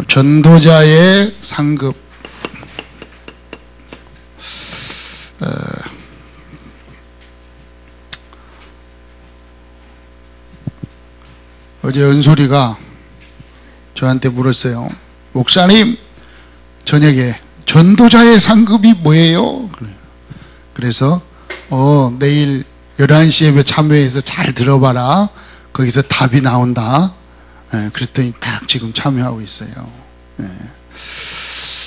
전도자의 상급. 어제 은솔이가 저한테 물었어요. 목사님, 저녁에 전도자의 상급이 뭐예요? 그래서 내일 11시 예배 참여해서 잘 들어봐라. 거기서 답이 나온다. 그랬더니 딱 지금 참여하고 있어요.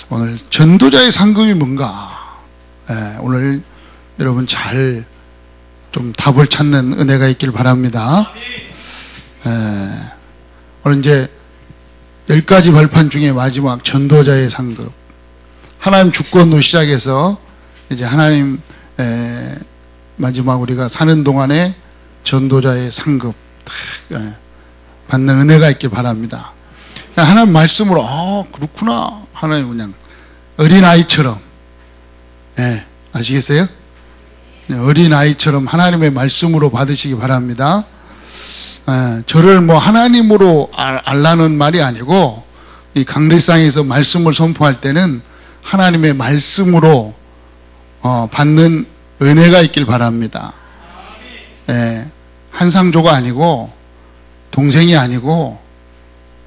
오늘 전도자의 상급이 뭔가, 오늘 여러분 잘 좀 답을 찾는 은혜가 있길 바랍니다. 오늘 이제 10가지 벌판 중에 마지막 전도자의 상급. 하나님 주권으로 시작해서 이제 하나님 마지막 우리가 사는 동안에 전도자의 상급 받는 은혜가 있길 바랍니다. 하나님 말씀으로 그렇구나. 하나님 그냥 어린아이처럼, 아시겠어요? 어린아이처럼 하나님의 말씀으로 받으시기 바랍니다. 저를 뭐 하나님으로 알라는 말이 아니고, 이 강대상에서 말씀을 선포할 때는 하나님의 말씀으로 받는 은혜가 있길 바랍니다. 한상조가 아니고, 동생이 아니고,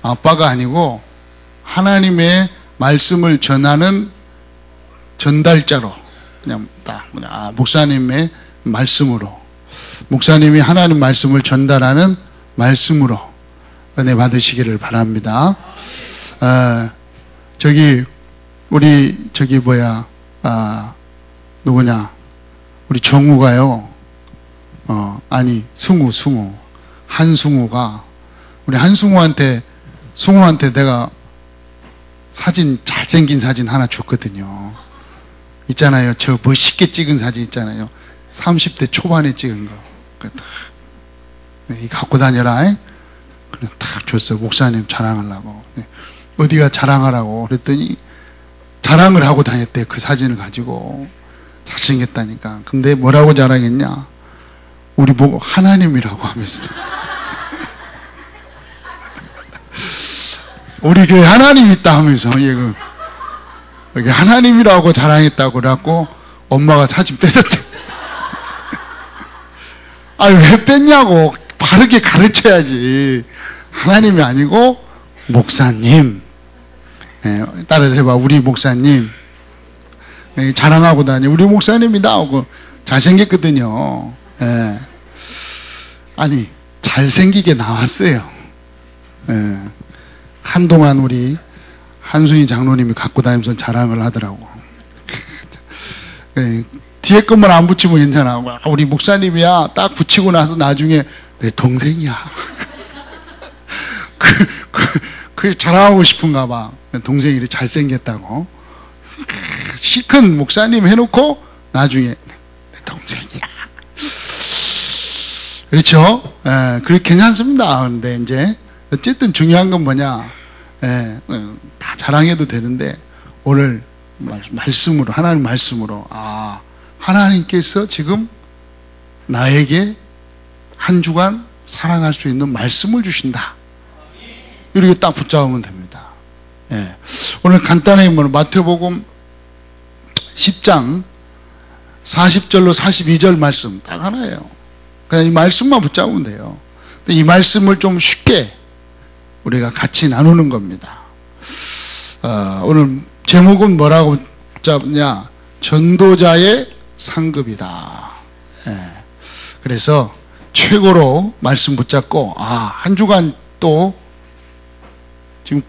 아빠가 아니고, 하나님의 말씀을 전하는 전달자로, 그냥 딱 목사님의 말씀으로, 목사님이 하나님 말씀을 전달하는 말씀으로 은혜 받으시기를 바랍니다. 우리 누구냐, 우리 정우가요, 승우 한승우가, 우리 한승우한테 내가 사진, 잘생긴 사진 하나 줬거든요. 있잖아요, 저 멋있게 찍은 사진 있잖아요, 30대 초반에 찍은 거. 이 갖고 다녀라. 그래 딱 줬어요. 목사님 자랑하려고. 어디가 자랑하라고 그랬더니 자랑을 하고 다녔대. 그 사진을 가지고. 잘생겼다니까. 근데 뭐라고 자랑했냐, 우리 보고 하나님이라고 하면서 우리 교회 하나님 있다 하면서 여기 하나님이라고 자랑했다고 그래갖고 엄마가 사진 뺏었대. 왜 뺐냐고. 바르게 가르쳐야지. 하나님이 아니고 목사님. 따라서 해봐. 우리 목사님. 자랑하고 다니. 우리 목사님이다 하고. 잘생겼거든요. 아니, 잘생기게 나왔어요. 한동안 우리 한순희 장로님이 갖고 다니면서 자랑을 하더라고. 뒤에 것만 안 붙이면 괜찮아. 우리 목사님이야. 딱 붙이고 나서 나중에 내 동생이야. 그게 자랑하고 싶은가 봐. 동생이 이렇게 잘생겼다고. 실컷 목사님 해놓고 나중에 내 동생이야. 그렇죠? 그게 괜찮습니다. 그런데 이제 어쨌든 중요한 건 뭐냐, 다 자랑해도 되는데 오늘 말씀으로, 하나님 말씀으로, 하나님께서 지금 나에게 한 주간 사랑할 수 있는 말씀을 주신다. 이렇게 딱 붙잡으면 됩니다. 오늘 간단히 마태복음 10장 40절로 42절 말씀 딱 하나예요. 그냥 이 말씀만 붙잡으면 돼요. 이 말씀을 좀 쉽게 우리가 같이 나누는 겁니다. 오늘 제목은 뭐라고 붙잡냐, 전도자의 상급이다. 그래서 최고로 말씀 붙잡고, 한 주간 또 지금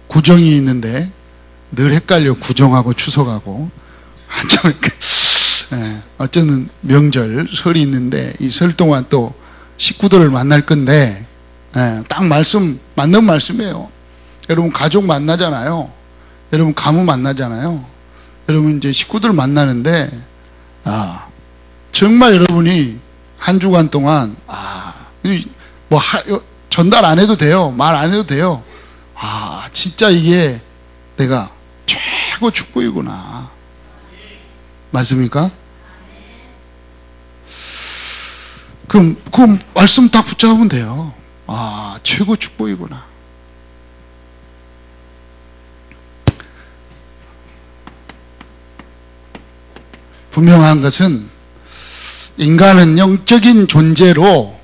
구정이 있는데 늘 헷갈려. 구정하고 추석하고 한참 어쨌든 명절, 설이 있는데 이 설 동안 또 식구들을 만날 건데, 딱 맞는 말씀이에요. 여러분 가족 만나잖아요. 여러분 가문 만나잖아요. 여러분 이제 식구들 만나는데, 정말 여러분이 한 주간 동안, 전달 안 해도 돼요. 말 안 해도 돼요. 진짜 이게 내가 최고 축복이구나. 맞습니까? 그럼 그 말씀 딱 붙잡으면 돼요. 최고 축복이구나. 분명한 것은 인간은 영적인 존재로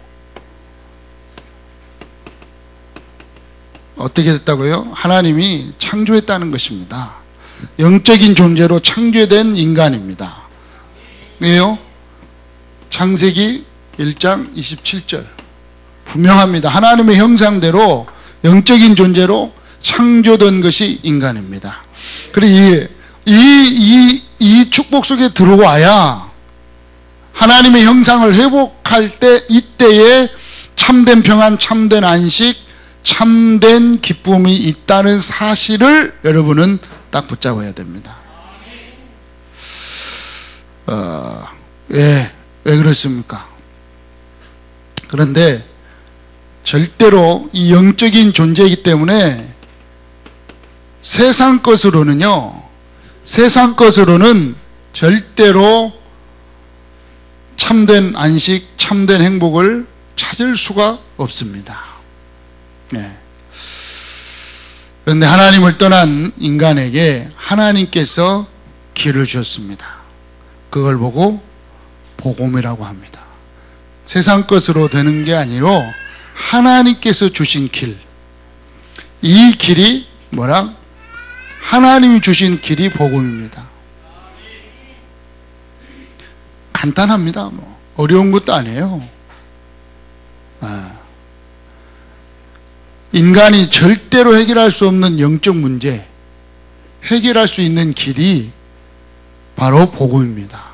어떻게 됐다고요? 하나님이 창조했다는 것입니다. 영적인 존재로 창조된 인간입니다. 왜요? 창세기 1장 27절 분명합니다. 하나님의 형상대로 영적인 존재로 창조된 것이 인간입니다. 그리고 이 축복 속에 들어와야 하나님의 형상을 회복할 때 이때에 참된 평안, 참된 안식, 참된 기쁨이 있다는 사실을 여러분은 딱 붙잡아야 됩니다. 왜 그렇습니까? 그런데 절대로 이 영적인 존재이기 때문에 세상 것으로는 절대로 참된 안식, 참된 행복을 찾을 수가 없습니다. 네. 그런데 하나님을 떠난 인간에게 하나님께서 길을 주셨습니다. 그걸 보고 복음이라고 합니다. 세상 것으로 되는 게 아니로 하나님께서 주신 길, 이 길이 뭐라? 하나님이 주신 길이 복음입니다. 간단합니다. 뭐 어려운 것도 아니에요. 인간이 절대로 해결할 수 없는 영적 문제, 해결할 수 있는 길이 바로 복음입니다.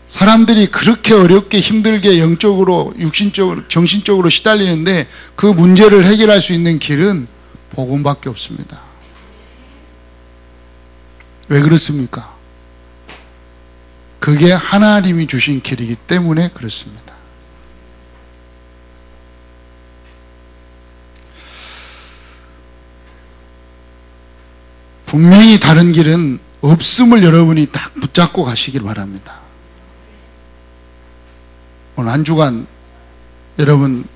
사람들이 그렇게 어렵게 힘들게 영적으로, 육신적으로, 정신적으로 시달리는데 그 문제를 해결할 수 있는 길은 복음밖에 없습니다. 왜 그렇습니까? 그게 하나님이 주신 길이기 때문에 그렇습니다. 분명히 다른 길은 없음을 여러분이 딱 붙잡고 가시길 바랍니다. 오늘 한 주간 여러분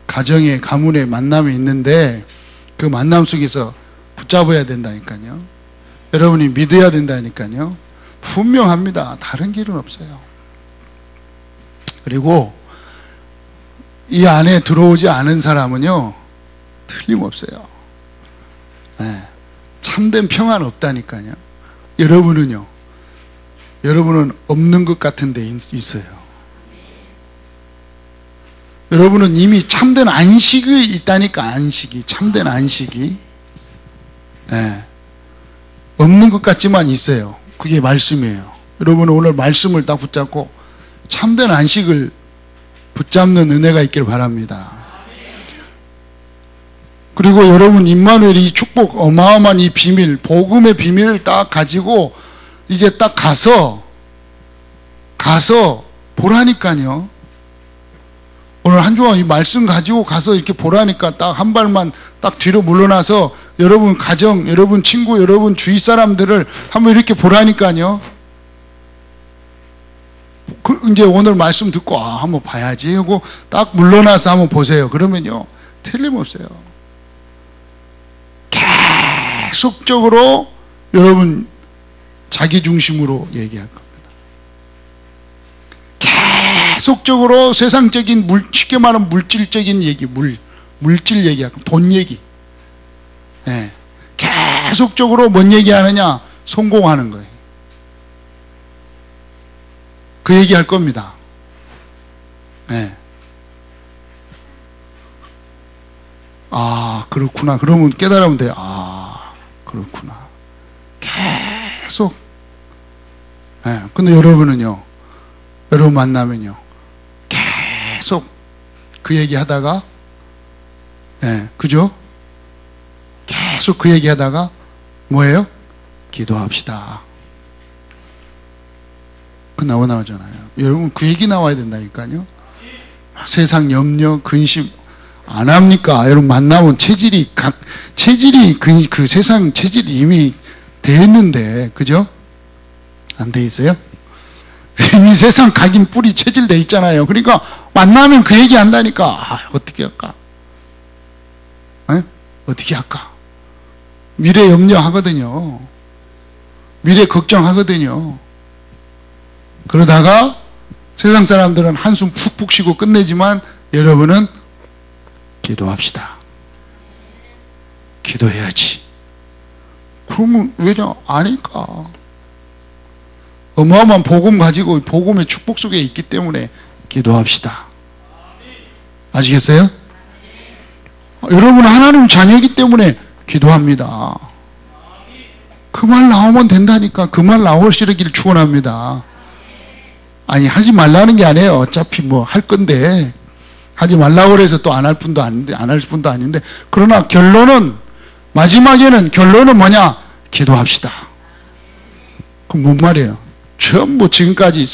가정에, 가문에 만남이 있는데 그 만남 속에서 붙잡아야 된다니까요. 여러분이 믿어야 된다니까요. 분명합니다. 다른 길은 없어요. 그리고 이 안에 들어오지 않은 사람은요, 틀림없어요. 네. 참된 평안 없다니까요. 여러분은 없는 것 같은 데 있어요. 여러분은 이미 참된 안식이 있다니까. 안식이, 참된 안식이. 네. 없는 것 같지만 있어요. 그게 말씀이에요. 여러분은 오늘 말씀을 딱 붙잡고 참된 안식을 붙잡는 은혜가 있길 바랍니다. 그리고 여러분 임마누엘이 이 축복, 어마어마한 이 비밀, 복음의 비밀을 딱 가지고 이제 딱 가서 보라니까요. 오늘 한 주간 이 말씀 가지고 가서 이렇게 보라니까 딱 한 발만 딱 뒤로 물러나서 여러분 가정, 여러분 친구, 여러분 주위 사람들을 한번 이렇게 보라니까요. 이제 오늘 말씀 듣고 한번 봐야지 하고 딱 물러나서 한번 보세요. 그러면요, 틀림없어요. 계속적으로 여러분 자기 중심으로 얘기할 겁니다. 계속적으로 세상적인 쉽게 말하면 물질적인 얘기, 물질 얘기할 겁니다. 돈 얘기. 네. 계속적으로 뭔 얘기하느냐? 성공하는 거예요. 그 얘기할 겁니다. 네. 아, 그렇구나. 그러면 깨달으면 돼요. 아, 그렇구나. 계속. 네. 근데 여러분은요, 여러분 만나면요, 계속 그 얘기 하다가, 네, 그죠? 계속 그 얘기 하다가, 뭐예요? 기도합시다. 그 나오잖아요. 여러분 그 얘기 나와야 된다니까요. 세상 염려, 근심, 안 합니까? 여러분 만나면 체질이 그 세상 체질이 이미 돼 있는데, 그죠? 안 돼 있어요? 이미 세상 각인 뿌리 체질 돼 있잖아요. 그러니까 만나면 그 얘기 한다니까. 아, 어떻게 할까? 에? 어떻게 할까? 미래 염려하거든요. 미래 걱정하거든요. 그러다가 세상 사람들은 한숨 푹푹 쉬고 끝내지만 여러분은 기도합시다. 기도해야지. 그러면 왜냐? 아니까. 어마어마한 복음 가지고 복음의 축복 속에 있기 때문에 기도합시다. 아시겠어요? 여러분 하나님 자녀이기 때문에 기도합니다. 그 말 나오면 된다니까. 그 말 나오시길 축원합니다. 아니 하지 말라는 게 아니에요. 어차피 뭐 할 건데 하지 말라고 그래서 또 안 할 분도 아닌데 안 할 분도 아닌데 그러나 결론은 마지막에는 결론은 뭐냐? 기도합시다. 그럼 뭔 말이에요? 전부 지금까지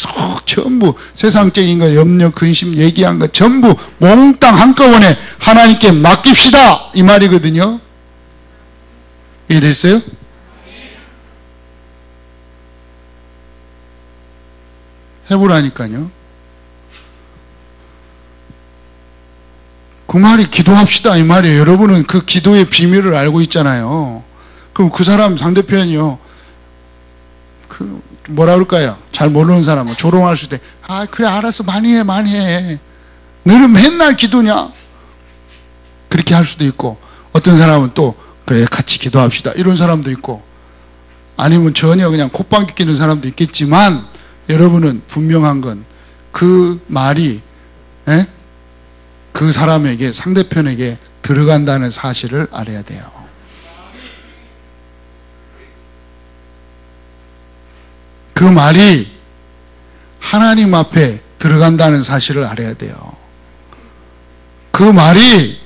전부 세상적인 거 염려 근심 얘기한 거 전부 몽땅 한꺼번에 하나님께 맡깁시다 이 말이거든요. 이해됐어요? 해보라니까요. 그 말이 기도합시다 이 말이에요. 여러분은 그 기도의 비밀을 알고 있잖아요. 그럼 그 사람 상대편이요. 그 뭐라 그럴까요? 잘 모르는 사람은 조롱할 수도 있대. 아 그래 알았어 많이 해 많이 해. 너는 맨날 기도냐? 그렇게 할 수도 있고 어떤 사람은 또 그래 같이 기도합시다 이런 사람도 있고 아니면 전혀 그냥 콧방귀 끼는 사람도 있겠지만 여러분은 분명한 건 그 말이 그 사람에게 상대편에게 들어간다는 사실을 알아야 돼요. 그 말이 하나님 앞에 들어간다는 사실을 알아야 돼요. 그 말이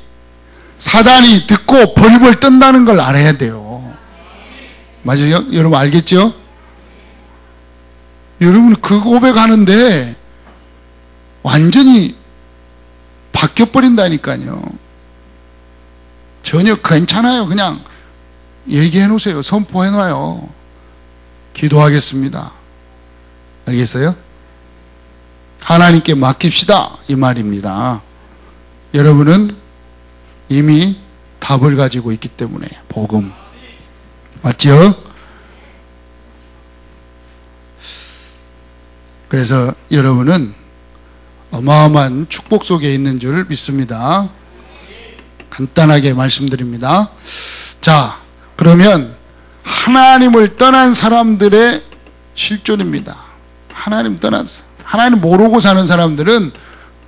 사단이 듣고 벌벌 떤다는 걸 알아야 돼요. 맞아요? 여러분 알겠죠? 여러분 그 고백하는데 완전히 바뀌어버린다니까요. 전혀 괜찮아요. 그냥 얘기해 놓으세요. 선포해 놔요. 기도하겠습니다. 알겠어요? 하나님께 맡깁시다 이 말입니다. 여러분은 이미 답을 가지고 있기 때문에 복음 맞죠? 그래서 여러분은 어마어마한 축복 속에 있는 줄 믿습니다. 간단하게 말씀드립니다. 자, 그러면 하나님을 떠난 사람들의 실존입니다. 하나님 모르고 사는 사람들은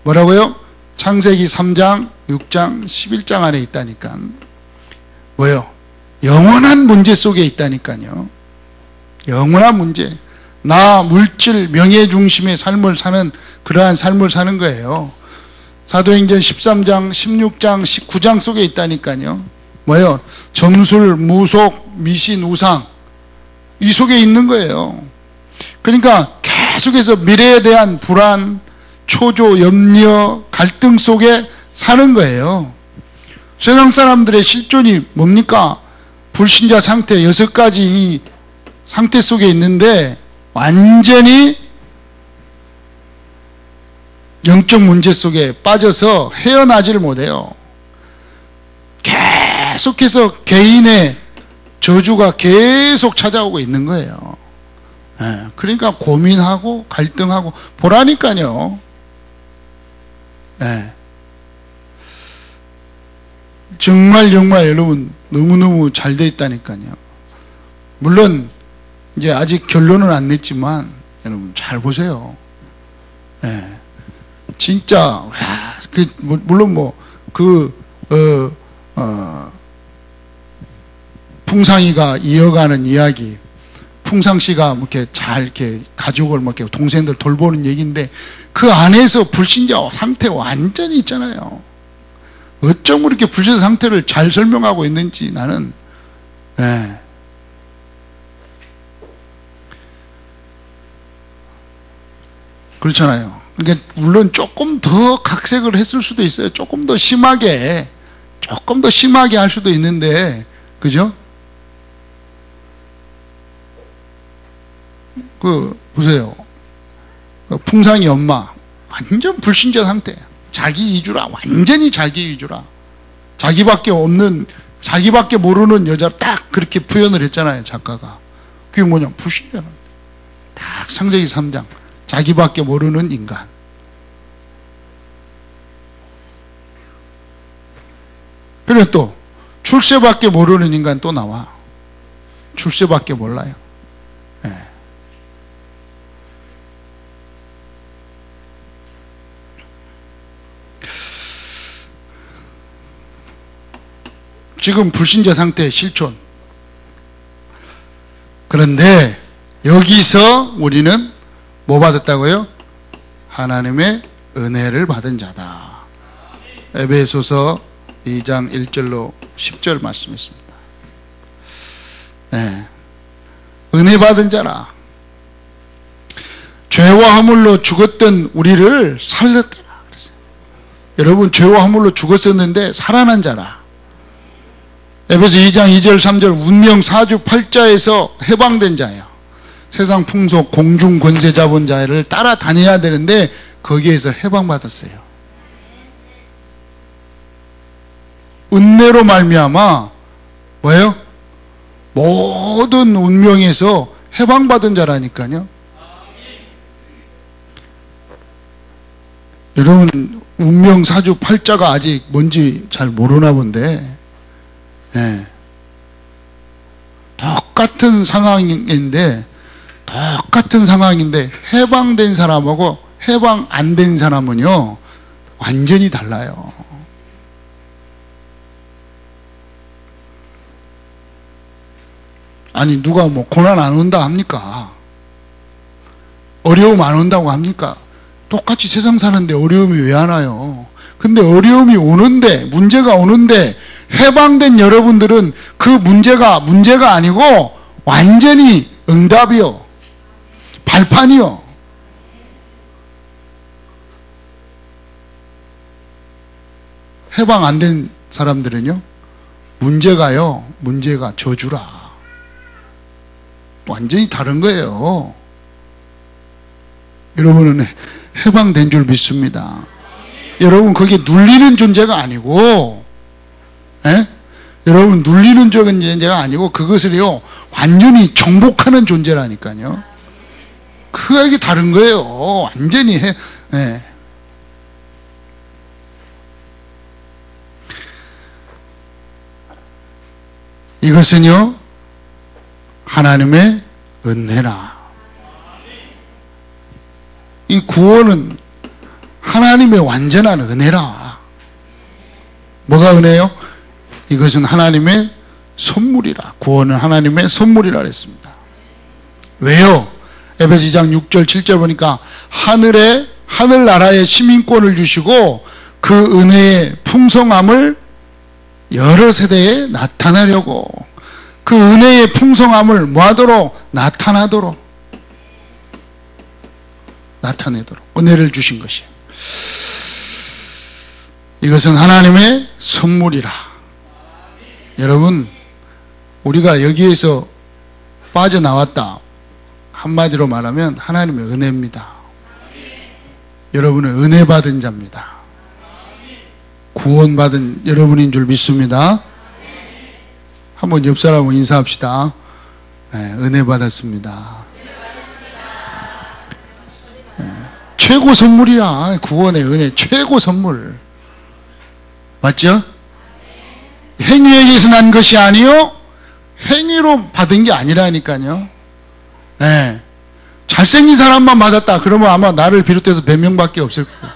뭐라고요? 창세기 3장, 6장, 11장 안에 있다니까. 뭐요? 영원한 문제 속에 있다니까요. 영원한 문제. 나, 물질, 명예 중심의 삶을 사는 그러한 삶을 사는 거예요. 사도행전 13장, 16장, 19장 속에 있다니까요. 뭐요? 점술, 무속, 미신, 우상 이 속에 있는 거예요. 그러니까 계속해서 미래에 대한 불안, 초조, 염려, 갈등 속에 사는 거예요. 세상 사람들의 실존이 뭡니까? 불신자 상태 6가지 이 상태 속에 있는데 완전히 영적 문제 속에 빠져서 헤어나지를 못해요. 계속해서 개인의 저주가 계속 찾아오고 있는 거예요. 그러니까 고민하고 갈등하고 보라니까요. 정말 여러분 너무너무 잘 돼 있다니까요. 물론 이제 아직 결론은 안 냈지만 여러분 잘 보세요. 진짜 물론 풍상이가 이어가는 이야기, 풍상씨가 이렇게 잘 이렇게 가족을 이렇게 동생들 돌보는 얘기인데 그 안에서 불신자 상태 완전히 있잖아요. 어쩜 그렇게 불신자 상태를 잘 설명하고 있는지 나는 그렇잖아요. 그러니까 물론 조금 더 각색을 했을 수도 있어요. 조금 더 심하게 할 수도 있는데, 그죠? 보세요. 풍상이 엄마 완전 불신자 상태. 자기 위주라. 완전히 자기 위주라. 자기밖에 없는 자기밖에 모르는 여자를 딱 그렇게 표현을 했잖아요, 작가가. 그게 뭐냐, 불신자는. 딱 창세기 3장. 자기밖에 모르는 인간. 그래 또 출세밖에 모르는 인간 또 나와. 출세밖에 몰라요. 예. 지금 불신자 상태의 실존. 그런데 여기서 우리는 뭐 받았다고요? 하나님의 은혜를 받은 자다. 에베소서 2장 1절로 10절 말씀했습니다. 네. 은혜 받은 자라. 죄와 허물로 죽었던 우리를 살렸더라. 그랬어요. 여러분, 죄와 허물로 죽었었는데 살아난 자라. 에베소 2장 2절 3절 운명 사주팔자에서 해방된 자예요. 세상 풍속 공중 권세 잡은 자를 따라다녀야 되는데 거기에서 해방받았어요. 은혜로 말미암아 뭐예요? 모든 운명에서 해방받은 자라니까요. 여러분, 운명 사주팔자가 아직 뭔지 잘 모르나 본데, 네. 똑같은 상황인데 해방된 사람하고 해방 안 된 사람은요 완전히 달라요. 아니, 누가 뭐 고난 안 온다 합니까? 어려움 안 온다고 합니까? 똑같이 세상 사는데 어려움이 왜 안 와요? 근데 어려움이 오는데, 문제가 오는데 해방된 여러분들은 그 문제가 아니고 완전히 응답이요, 발판이요. 해방 안 된 사람들은요, 문제가 저주라. 완전히 다른 거예요. 여러분은 해방된 줄 믿습니다. 여러분, 그게 눌리는 존재가 아니고, 여러분, 눌리는 존재가 아니고 그것을요 완전히 정복하는 존재라니까요. 그게 다른 거예요. 완전히 이것은요 하나님의 은혜라. 이 구원은 하나님의 완전한 은혜라. 뭐가 은혜요? 이것은 하나님의 선물이라. 구원은 하나님의 선물이라 그랬습니다. 왜요? 에베소 2장 6절 7절 보니까 하늘나라의 시민권을 주시고 그 은혜의 풍성함을 여러 세대에 나타나려고, 그 은혜의 풍성함을 뭐하도록? 나타내도록 은혜를 주신 것이에요. 이것은 하나님의 선물이라. 여러분, 우리가 여기에서 빠져나왔다, 한마디로 말하면 하나님의 은혜입니다. 여러분은 은혜 받은 자입니다. 구원받은 여러분인 줄 믿습니다. 한번 옆 사람하고 인사합시다. 은혜 받았습니다. 최고 선물이야. 구원의 은혜 최고 선물. 맞죠? 행위에 의해서 난 것이 아니요 행위로 받은 게 아니라니까요. 잘생긴 사람만 받았다 그러면 아마 나를 비롯해서 몇 명밖에 없을 거예요.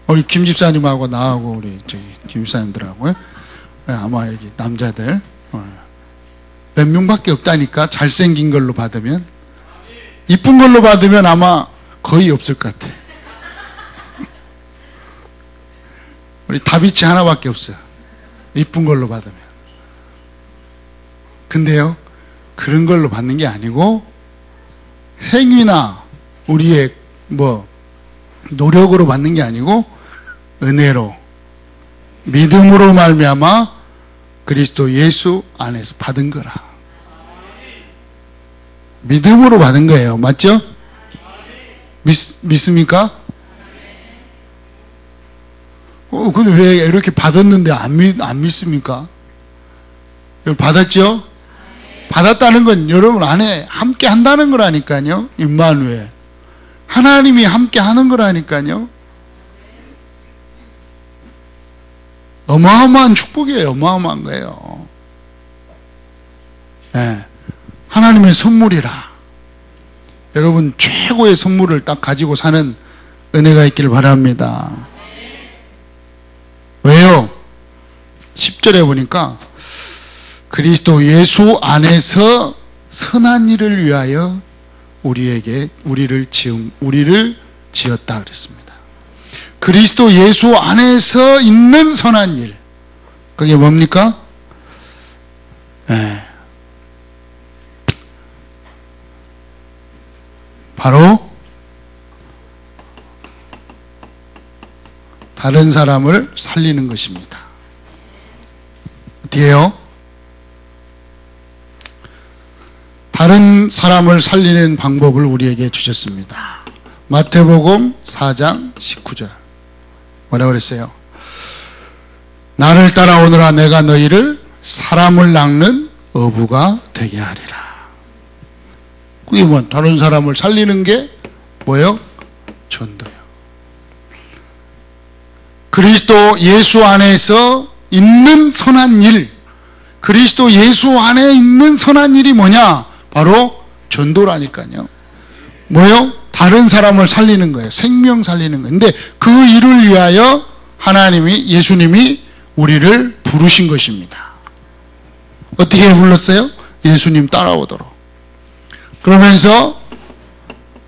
우리 김 집사님하고 나하고 우리 김 집사님들하고 아마 여기 남자들 몇 명밖에 없다니까. 잘생긴 걸로 받으면, 이쁜 걸로 받으면 아마 거의 없을 것 같아. 우리 다비치 하나밖에 없어요, 이쁜 걸로 받으면. 근데요, 그런 걸로 받는 게 아니고 행위나 우리의 노력으로 받는 게 아니고 은혜로, 믿음으로 말미암아 그리스도 예수 안에서 받은 거라. 믿음으로 받은 거예요. 맞죠? 믿습니까? 근데 왜 이렇게 받았는데 안 믿습니까? 여러분 받았죠? 받았다는 건 여러분 안에 함께 한다는 거라니까요. 임마누엘. 하나님이 함께 하는 거라니까요. 어마어마한 축복이에요. 어마어마한 거예요. 네. 하나님의 선물이라. 여러분 최고의 선물을 딱 가지고 사는 은혜가 있기를 바랍니다. 왜요? 10절에 보니까 그리스도 예수 안에서 선한 일을 위하여 우리를 지었다 그랬습니다. 그리스도 예수 안에서 있는 선한 일. 그게 뭡니까? 네. 바로 다른 사람을 살리는 것입니다. 어디에요? 다른 사람을 살리는 방법을 우리에게 주셨습니다. 마태복음 4장 19절. 뭐라고 그랬어요? 나를 따라오너라 내가 너희를 사람을 낚는 어부가 되게 하리라. 그게 뭐 다른 사람을 살리는 게 뭐예요? 전도요. 그리스도 예수 안에서 있는 선한 일. 그리스도 예수 안에 있는 선한 일이 뭐냐? 바로 전도라니까요. 뭐요? 다른 사람을 살리는 거예요. 생명 살리는 거예요. 근데 그 일을 위하여 예수님이 우리를 부르신 것입니다. 어떻게 불렀어요? 예수님 따라오도록. 그러면서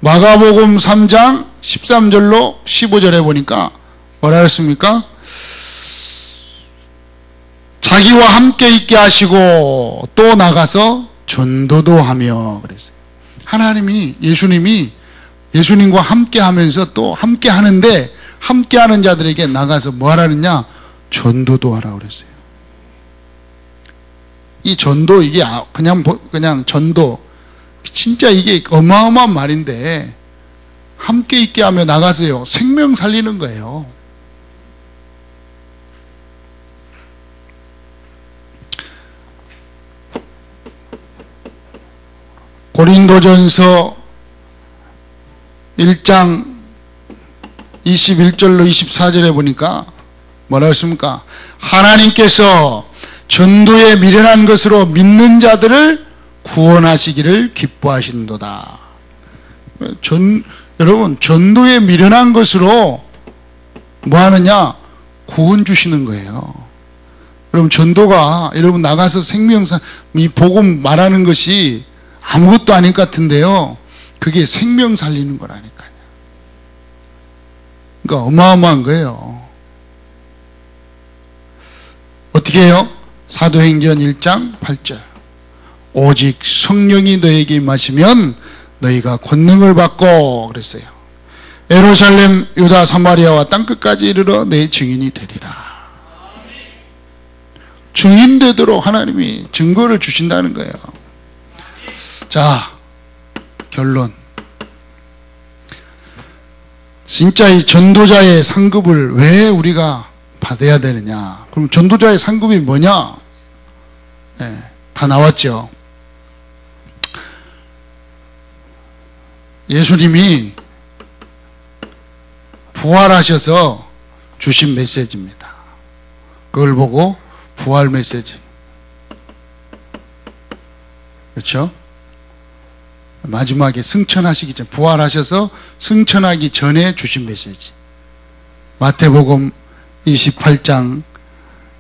마가복음 3장 13절로 15절에 보니까 뭐라 그랬습니까? 자기와 함께 있게 하시고 또 나가서 전도도 하며 그랬어요. 예수님과 함께 하면서 또 함께 하는데 함께 하는 자들에게 나가서 뭐 하라느냐? 전도도 하라고 그랬어요. 이 전도 이게 그냥 전도 진짜 이게 어마어마한 말인데 함께 있게 하며 나가서요. 생명 살리는 거예요. 고린도전서 1장 21절로 24절에 보니까 뭐라고 했습니까? 하나님께서 전도에 미련한 것으로 믿는 자들을 구원하시기를 기뻐하신도다. 여러분 전도에 미련한 것으로 뭐 하느냐? 구원 주시는 거예요. 여러분 전도가 여러분 나가서 이 복음 말하는 것이 아무것도 아닐 것 같은데요. 그게 생명 살리는 거라니까요. 그러니까 어마어마한 거예요. 어떻게 해요? 사도행전 1장 8절. 오직 성령이 너에게 임하시면 너희가 권능을 받고 그랬어요. 예루살렘, 유다, 사마리아와 땅끝까지 이르러 내 증인이 되리라. 증인 되도록 하나님이 증거를 주신다는 거예요. 자, 결론. 진짜 이 전도자의 상급을 왜 우리가 받아야 되느냐? 그럼 전도자의 상급이 뭐냐? 네, 다 나왔죠. 예수님이 부활하셔서 주신 메시지입니다. 그걸 보고 부활 메시지. 그렇죠? 마지막에 승천하시기 전, 부활하셔서 승천하기 전에 주신 메시지. 마태복음 28장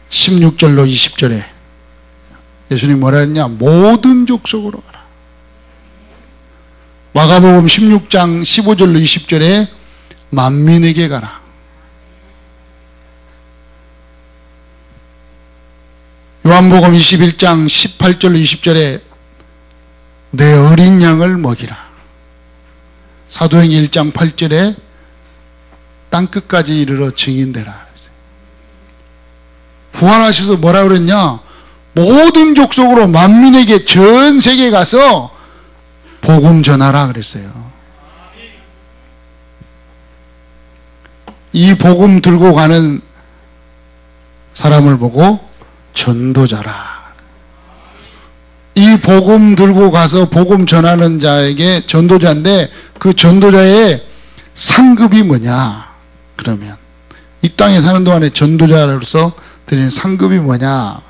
16절로 20절에 예수님 뭐라 했냐? 모든 족속으로 가라. 마가복음 16장 15절로 20절에 만민에게 가라. 요한복음 21장 18절로 20절에 내 어린 양을 먹이라. 사도행전 1장 8절에 땅끝까지 이르러 증인되라. 부활하셔서 뭐라 그랬냐? 모든 족속으로 만민에게 전 세계에 가서 복음 전하라 그랬어요. 이 복음 들고 가는 사람을 보고 전도자라. 이 복음 들고 가서 복음 전하는 자에게 전도자인데 그 전도자의 상급이 뭐냐? 그러면 이 땅에 사는 동안에 전도자로서 드리는 상급이 뭐냐?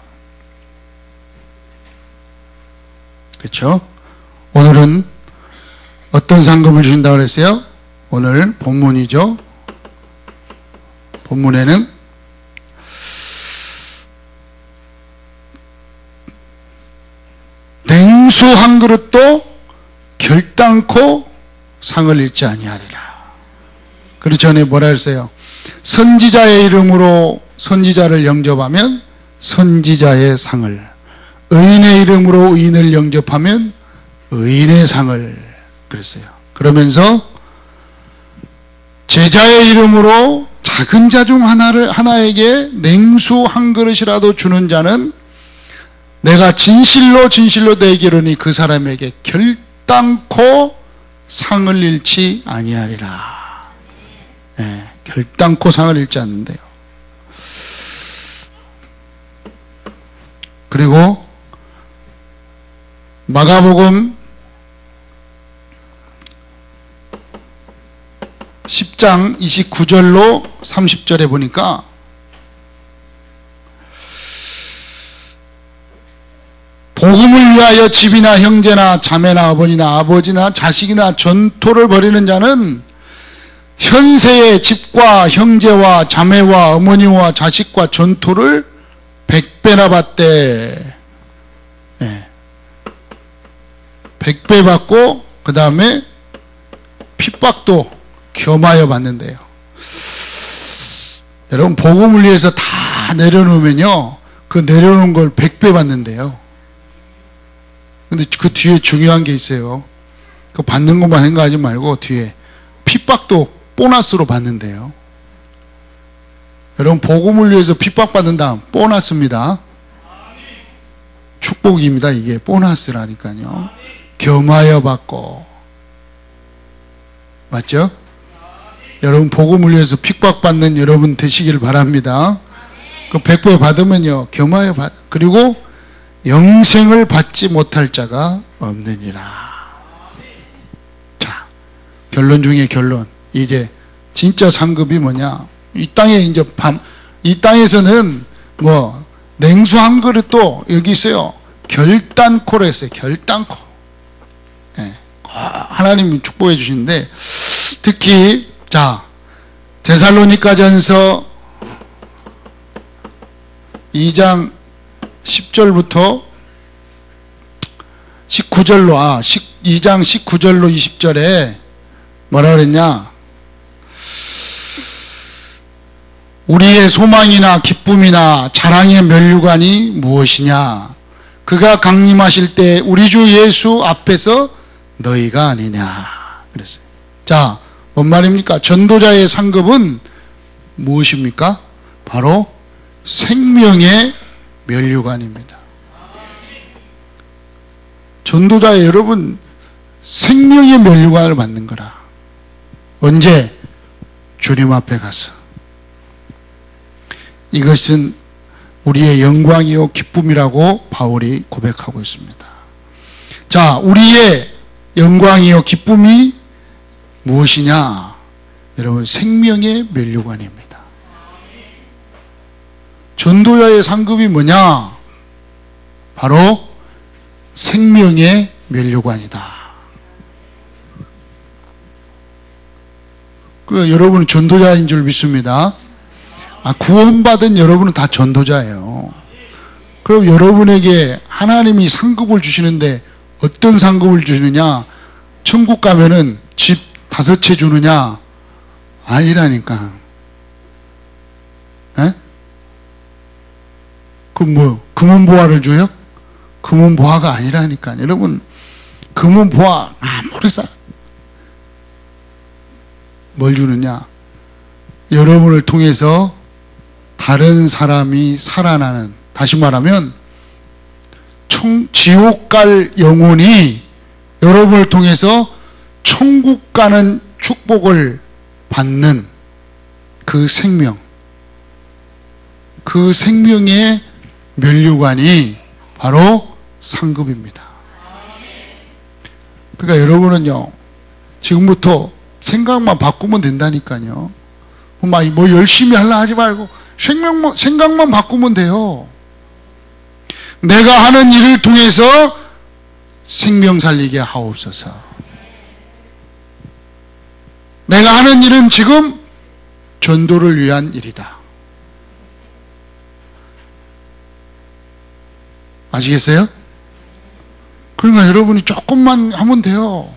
그렇죠? 오늘은 어떤 상급을 주신다고 그랬어요? 오늘 본문이죠. 본문에는 냉수 한 그릇도 결단코 상을 잃지 아니하리라. 그리고 전에 뭐라 했어요? 선지자의 이름으로 선지자를 영접하면 선지자의 상을, 의인의 이름으로 의인을 영접하면 의인의 상을 그랬어요. 그러면서 제자의 이름으로 작은 자 중 하나에게 냉수 한 그릇이라도 주는 자는 내가 진실로 내게 이르니 그 사람에게 결단코 상을 잃지 아니하리라. 네, 결단코 상을 잃지 않는데요. 그리고 마가복음 10장 29절로 30절에 보니까 복음을 위하여 집이나 형제나 자매나 어머니나 아버지나 자식이나 전토를 벌이는 자는 현세의 집과 형제와 자매와 어머니와 자식과 전토를 100배나 받되, 네. 100배 받고 그 다음에 핍박도 겸하여 받는데요. 여러분 복음을 위해서 다 내려놓으면요 그 내려놓은 걸 100배 받는데요. 근데 그 뒤에 중요한 게 있어요. 그 받는 것만 생각하지 말고 뒤에 핍박도 보너스로 받는데요. 여러분 복음을 위해서 핍박받는다 보너스입니다. 축복입니다. 이게 보너스라니까요. 겸하여 받고. 맞죠? 여러분 복음을 위해서 핍박받는 여러분 되시길 바랍니다. 그 100배 받으면요 겸하여 받. 그리고 영생을 받지 못할 자가 없느니라. 자, 결론 중에 결론. 이제 진짜 상급이 뭐냐? 이 땅에 이제 이 땅에서는 뭐 냉수 한 그릇도 여기 있어요. 결단코로 했어요. 결단코. 네. 하나님이 축복해 주시는데 특히 자 데살로니가전서 2장 10절부터 19절로 2장 19절로 20절에 뭐라 그랬냐? 우리의 소망이나 기쁨이나 자랑의 면류관이 무엇이냐? 그가 강림하실 때 우리 주 예수 앞에서 너희가 아니냐? 그랬어요. 자, 뭔 말입니까? 전도자의 상급은 무엇입니까? 바로 생명의 면류관입니다. 전도자 여러분 생명의 면류관을 받는 거라. 언제? 주님 앞에 가서. 이것은 우리의 영광이요 기쁨이라고 바울이 고백하고 있습니다. 자, 우리의 영광이요 기쁨이 무엇이냐? 여러분 생명의 면류관입니다. 전도자의 상급이 뭐냐? 바로 생명의 면류관이다. 여러분은 전도자인 줄 믿습니다. 구원받은 여러분은 다 전도자예요. 그럼 여러분에게 하나님이 상급을 주시는데 어떤 상급을 주시느냐? 천국 가면은 집 5채 주느냐? 아니라니까. 에? 금은보화를 줘요? 금은보화가 아니라니까. 여러분, 금은보화 아무리 뭘 주느냐? 여러분을 통해서 다른 사람이 살아나는, 다시 말하면 지옥 갈 영혼이 여러분을 통해서 천국 가는 축복을 받는 그 생명, 그 그 생명의 면류관이 바로 상급입니다. 그러니까 여러분은요, 지금부터 생각만 바꾸면 된다니까요. 뭐 열심히 하려 하지 말고 생각만 바꾸면 돼요. 내가 하는 일을 통해서 생명 살리게 하옵소서. 내가 하는 일은 지금 전도를 위한 일이다. 아시겠어요? 그러니까 여러분이 조금만 하면 돼요.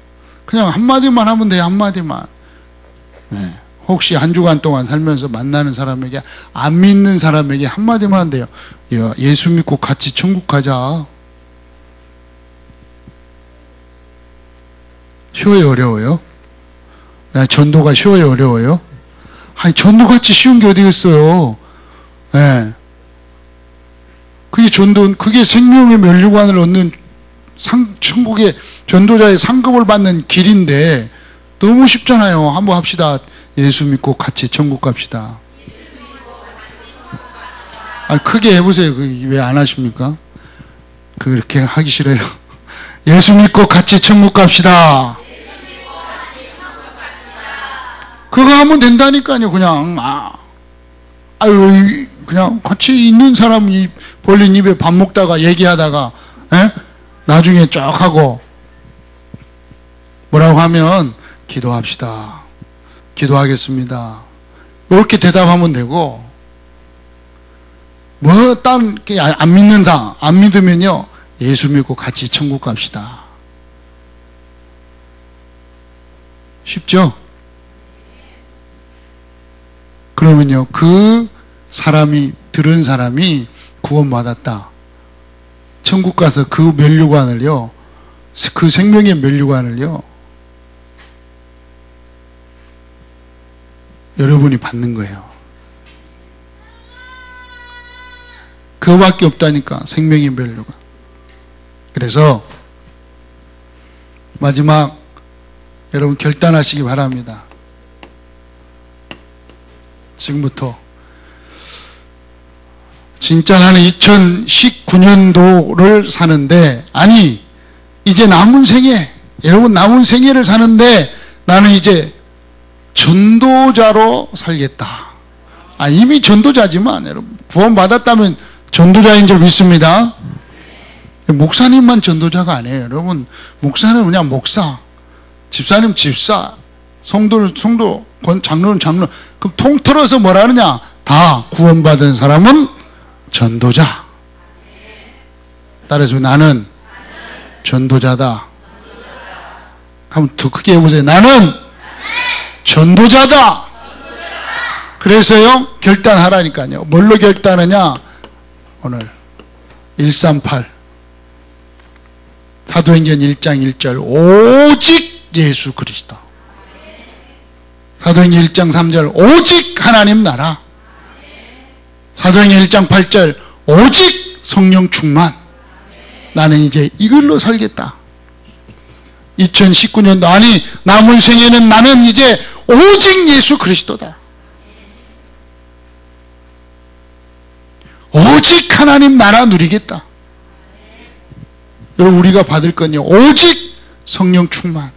그냥 한마디만 하면 돼요. 한마디만. 네. 혹시 한 주간 동안 살면서 만나는 사람에게, 안 믿는 사람에게 한마디만 하면 돼요. 야, 예수 믿고 같이 천국 가자. 쉬워요, 어려워요? 야, 전도가 쉬워요, 어려워요? 아니, 전도같이 쉬운 게 어디 있어요? 네. 그게 그게 생명의 면류관을 얻는 천국의 전도자의 상급을 받는 길인데, 너무 쉽잖아요. 한번 합시다. 예수 믿고 같이 천국 갑시다. 아, 크게 해보세요. 왜 안 하십니까? 그렇게 하기 싫어요. 예수 믿고 같이 천국 갑시다. 그거 하면 된다니까요. 그냥 그냥 같이 있는 사람이 벌린 입에 밥 먹다가 얘기하다가 나중에 쫙 하고 뭐라고 하면 기도합시다. 기도하겠습니다. 이렇게 대답하면 되고, 안 믿으면요, 예수 믿고 같이 천국 갑시다. 쉽죠? 그러면요, 들은 사람이 구원받았다. 천국 가서 그 면류관을요, 그 생명의 면류관을요, 여러분이 받는 거예요. 그거밖에 없다니까, 생명의 면류관. 그래서 마지막 여러분 결단하시기 바랍니다. 지금부터 진짜 나는 2019년도를 사는데, 아니 이제 남은 생애, 여러분 남은 생애를 사는데 나는 이제 전도자로 살겠다. 이미 전도자지만 여러분 구원받았다면 전도자인 줄 믿습니다. 목사님만 전도자가 아니에요. 여러분 목사는 그냥 목사, 집사님 집사, 성도는 성도, 장로는 장로. 그럼 통틀어서 뭐라 하느냐? 다 구원받은 사람은 전도자. 따라서 나는 전도자다. 한번 더 크게 해보세요. 나는 전도자다. 그래서요, 결단하라니까요. 뭘로 결단하냐? 오늘 138 사도행전 1장 1절 오직 예수 그리스도. 사도행전 1장 3절 오직 하나님 나라. 사도행전 1장 8절 오직 성령 충만. 나는 이제 이걸로 살겠다. 2019년도 아니 남은 생에는 나는 이제 오직 예수 그리스도다. 오직 하나님 나라 누리겠다. 여러분 우리가 받을 건요, 오직 성령 충만.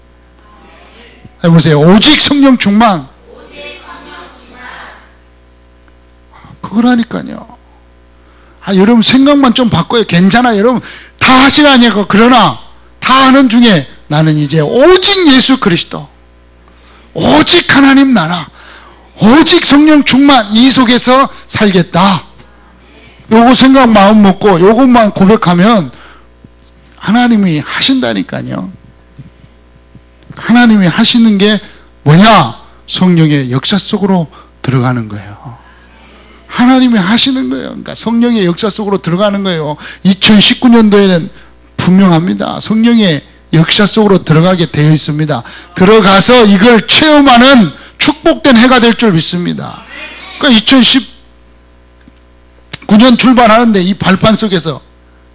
해보세요. 오직 성령 충만. 그거라니까요. 여러분 생각만 좀 바꿔요. 괜찮아. 여러분 다 하시라니까. 그러나 다 하는 중에 나는 이제 오직 예수 그리스도, 오직 하나님 나라, 오직 성령 충만, 이 속에서 살겠다. 요거 생각 마음 먹고 요것만 고백하면 하나님이 하신다니까요. 하나님이 하시는 게 뭐냐? 성령의 역사 속으로 들어가는 거예요. 하나님이 하시는 거예요. 그러니까 성령의 역사 속으로 들어가는 거예요. 2019년도에는 분명합니다. 성령의 역사 속으로 들어가게 되어 있습니다. 들어가서 이걸 체험하는 축복된 해가 될 줄 믿습니다. 그러니까 2019년 출발하는데 이 발판 속에서,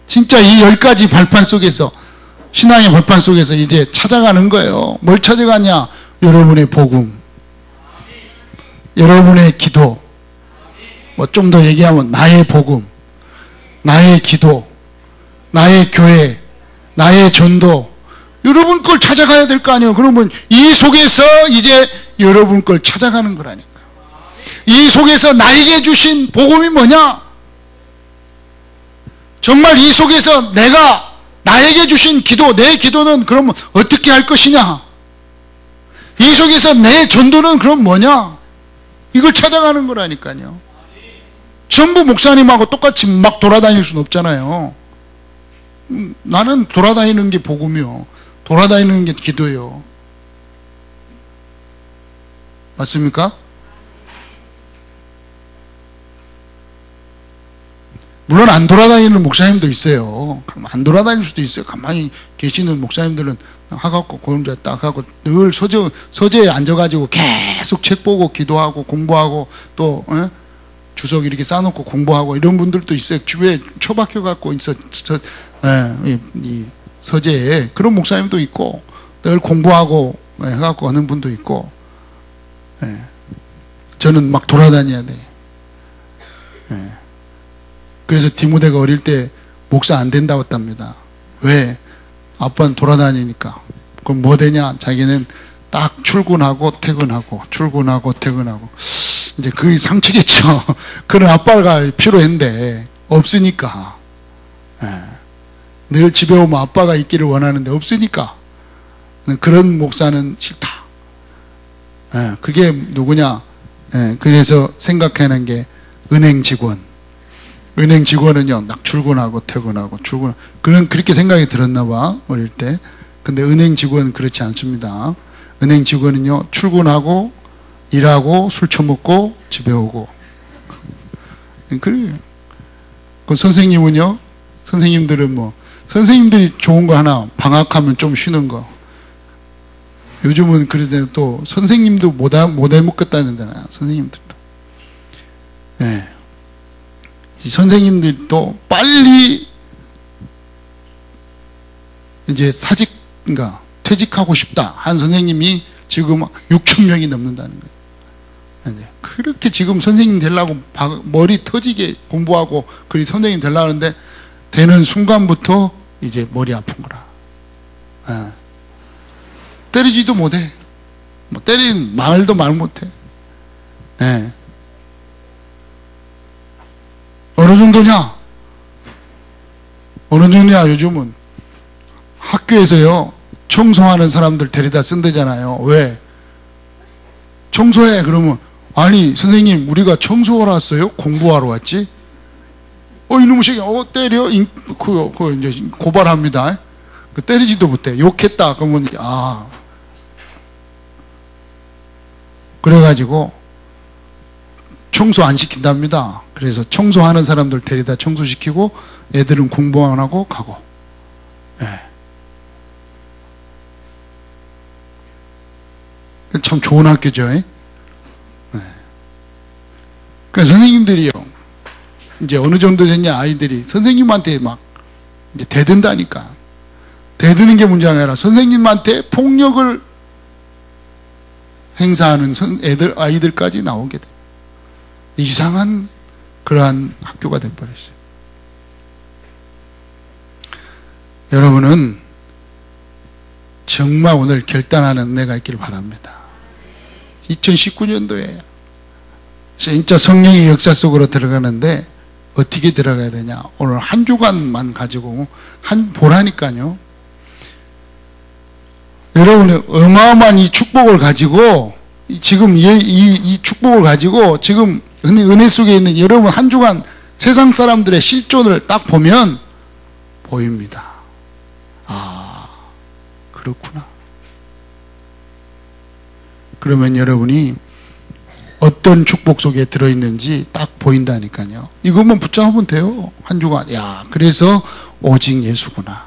진짜 이 10가지 발판 속에서, 신앙의 발판 속에서 이제 찾아가는 거예요. 뭘 찾아가냐? 여러분의 복음, 여러분의 기도, 뭐 좀 더 얘기하면 나의 복음, 나의 기도, 나의 교회, 나의 전도, 여러분 걸 찾아가야 될 거 아니에요. 그러면 이 속에서 이제 여러분 걸 찾아가는 거라니까. 이 속에서 나에게 주신 복음이 뭐냐? 정말 이 속에서 내가 나에게 주신 기도, 내 기도는 그러면 어떻게 할 것이냐? 이 속에서 내 전도는 그럼 뭐냐? 이걸 찾아가는 거라니까요. 전부 목사님하고 똑같이 막 돌아다닐 수는 없잖아요. 나는 돌아다니는 게 복음이요. 돌아다니는 게 기도예요. 맞습니까? 물론 안 돌아다니는 목사님도 있어요. 안 돌아다닐 수도 있어요. 가만히 계시는 목사님들은 하갖고 고름자 딱 하고 늘 서재에 앉아가지고 계속 책 보고 기도하고 공부하고 또 주석 이렇게 쌓아놓고 공부하고 이런 분들도 있어요. 주변에 처박혀갖고 있어. 이 서재에 그런 목사님도 있고 늘 공부하고 해갖고 하는 분도 있고. 저는 막 돌아다녀야 돼. 그래서 디모데가 어릴 때 목사 안 된다고 했답니다. 왜? 아빠는 돌아다니니까. 그럼 뭐 되냐? 자기는 딱 출근하고 퇴근하고 출근하고 퇴근하고. 이제 그게 상처겠죠. 그런 아빠가 필요했는데 없으니까. 늘 집에 오면 아빠가 있기를 원하는데 없으니까. 그런 목사는 싫다. 그게 누구냐? 그래서 생각하는 게 은행 직원. 은행 직원은요, 막 출근하고 퇴근하고 그렇게 생각이 들었나 봐, 어릴 때. 근데 은행 직원은 그렇지 않습니다. 은행 직원은요, 출근하고, 일하고, 술 처먹고, 집에 오고. 그래요. 그 선생님은요, 선생님들은 선생님들이 좋은 거 하나, 방학하면 좀 쉬는 거. 요즘은 그래도 또 선생님도 못 해먹겠다는잖아요, 선생님들도. 예. 선생님들도 빨리 이제 사직인가 퇴직하고 싶다 한 선생님이 지금 6천 명이 넘는다는 거예요. 그렇게 지금 선생님 되려고 머리 터지게 공부하고 그리 선생님 되려고 하는데 되는 순간부터 이제 머리 아픈 거라. 때리지도 못해. 때린 말도 말 못해. 어느 정도냐? 어느 정도냐? 요즘은 학교에서요, 청소하는 사람들 데려다 쓴대잖아요. 왜? 청소해. 그러면, 아니, 선생님, 우리가 청소하러 왔어요? 공부하러 왔지? 이놈의 새끼, 때려? 그거 이제 고발합니다. 때리지도 못해. 욕했다. 그러면, 그래가지고, 청소 안 시킨답니다. 그래서 청소하는 사람들 데려다 청소시키고 애들은 공부만 하고 가고. 참 좋은 학교죠. 그러니까 선생님들이요, 이제 어느 정도 됐냐, 아이들이 선생님한테 막 이제 대든다니까. 대드는 게 문제가 아니라 선생님한테 폭력을 행사하는 아이들까지 나오게 돼. 이상한 그러한 학교가 돼버렸어요. 여러분은 정말 오늘 결단하는 은혜가 있기를 바랍니다. 2019년도에 진짜 성령의 역사 속으로 들어가는데 어떻게 들어가야 되냐? 오늘 한 주간만 가지고 보라니까요. 여러분의 어마어마한 이 축복을 가지고 지금 이 축복을 가지고 지금 은혜 속에 있는 여러분 한 주간 세상 사람들의 실존을 딱 보면 보입니다. 그렇구나. 그러면 여러분이 어떤 축복 속에 들어있는지 딱 보인다니까요. 이것만 붙잡으면 돼요. 한 주간. 그래서 오직 예수구나.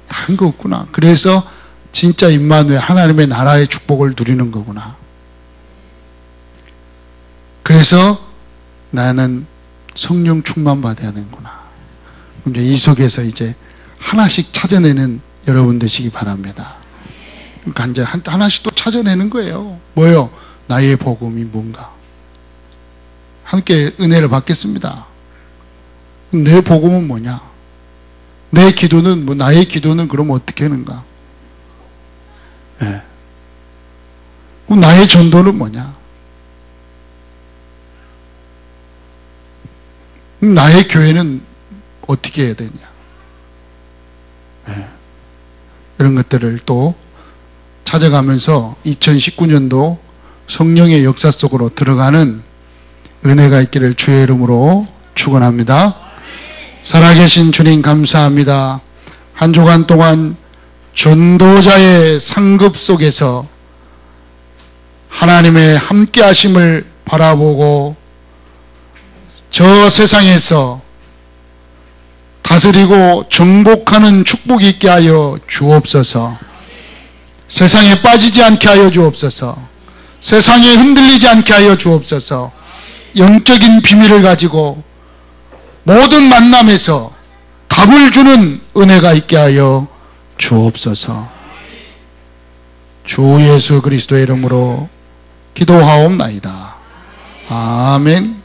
다른 거 없구나. 그래서 진짜 임마누엘 하나님의 나라의 축복을 누리는 거구나. 그래서 나는 성령 충만 받아야 되는구나. 이제 이 속에서 이제 하나씩 찾아내는 여러분 되시기 바랍니다. 그러니까 이제 하나씩 또 찾아내는 거예요. 뭐요? 나의 복음이 뭔가. 함께 은혜를 받겠습니다. 내 복음은 뭐냐? 내 기도는 나의 기도는 그러면 어떻게 하는가? 예. 그럼 나의 전도는 뭐냐? 그럼 나의 교회는 어떻게 해야 되냐? 예. 이런 것들을 또 찾아가면서 2019년도 성령의 역사 속으로 들어가는 은혜가 있기를 주의 이름으로 축원합니다. 살아계신 주님 감사합니다. 한 주간 동안 전도자의 상급 속에서 하나님의 함께하심을 바라보고 저 세상에서 다스리고 정복하는 축복이 있게 하여 주옵소서. 세상에 빠지지 않게 하여 주옵소서. 세상에 흔들리지 않게 하여 주옵소서. 영적인 비밀을 가지고 모든 만남에서 답을 주는 은혜가 있게 하여 주옵소서. 주 예수 그리스도의 이름으로 기도하옵나이다. 아멘.